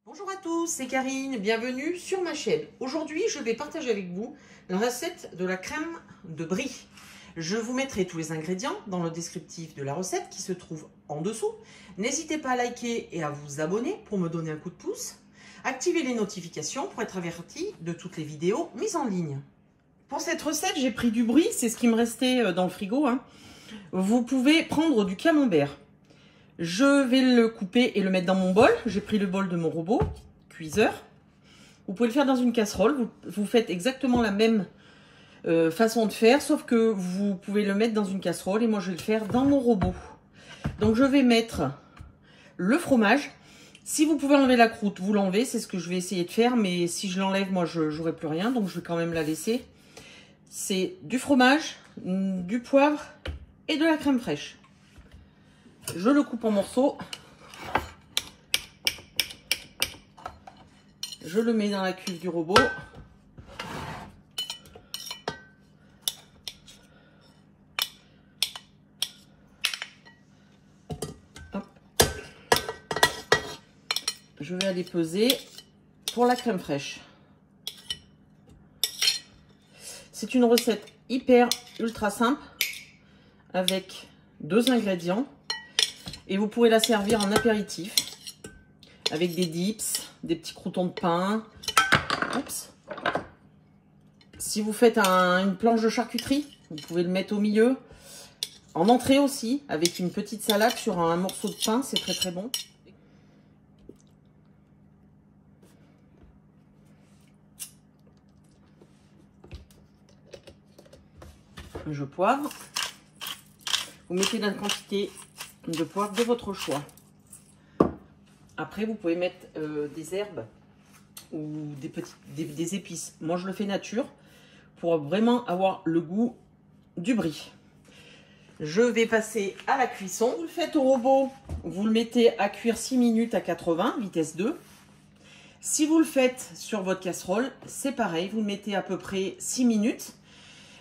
Bonjour à tous, c'est Karine, bienvenue sur ma chaîne. Aujourd'hui, je vais partager avec vous la recette de la crème de brie. Je vous mettrai tous les ingrédients dans le descriptif de la recette qui se trouve en dessous. N'hésitez pas à liker et à vous abonner pour me donner un coup de pouce. Activez les notifications pour être averti de toutes les vidéos mises en ligne. Pour cette recette, j'ai pris du brie, c'est ce qui me restait dans le frigo. Vous pouvez prendre du camembert. Je vais le couper et le mettre dans mon bol. J'ai pris le bol de mon robot cuiseur. Vous pouvez le faire dans une casserole. Vous faites exactement la même façon de faire, sauf que vous pouvez le mettre dans une casserole et moi je vais le faire dans mon robot. Donc je vais mettre le fromage. Si vous pouvez enlever la croûte, vous l'enlevez. C'est ce que je vais essayer de faire, mais si je l'enlève, moi je n'aurai plus rien. Donc je vais quand même la laisser. C'est du fromage, du poivre et de la crème fraîche. Je le coupe en morceaux. Je le mets dans la cuve du robot. Hop. Je vais aller peser pour la crème fraîche. C'est une recette hyper ultra simple avec 2 ingrédients. Et vous pourrez la servir en apéritif avec des dips, des petits croûtons de pain. Oups. Si vous faites une planche de charcuterie, vous pouvez le mettre au milieu. En entrée aussi, avec une petite salade sur un morceau de pain, c'est très très bon. Je poivre. Vous mettez la quantité de poivre de votre choix. Après, vous pouvez mettre des herbes ou des épices. Moi, je le fais nature pour vraiment avoir le goût du brie. Je vais passer à la cuisson. Vous le faites au robot, vous le mettez à cuire 6 minutes à 80, vitesse 2. Si vous le faites sur votre casserole, c'est pareil. Vous le mettez à peu près 6 minutes.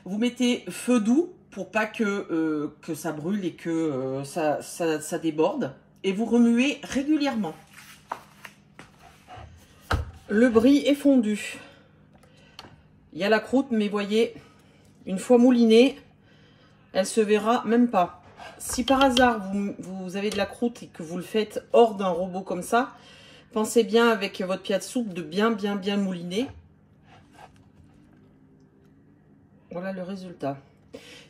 Vous mettez feu doux pour pas que ça brûle et que ça déborde. Et vous remuez régulièrement. Le brie est fondu. Il y a la croûte, mais voyez, une fois moulinée, elle se verra même pas. Si par hasard vous avez de la croûte et que vous le faites hors d'un robot comme ça, pensez bien avec votre piat de soupe de bien mouliner. Voilà le résultat.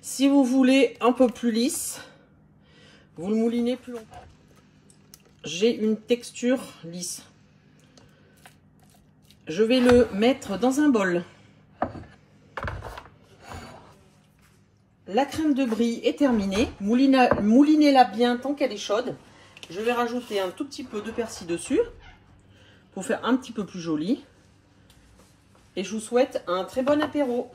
Si vous voulez un peu plus lisse, vous le moulinez plus longtemps. J'ai une texture lisse. Je vais le mettre dans un bol. La crème de brie est terminée. Moulinez-la bien tant qu'elle est chaude. Je vais rajouter un tout petit peu de persil dessus pour faire un petit peu plus joli. Et je vous souhaite un très bon apéro.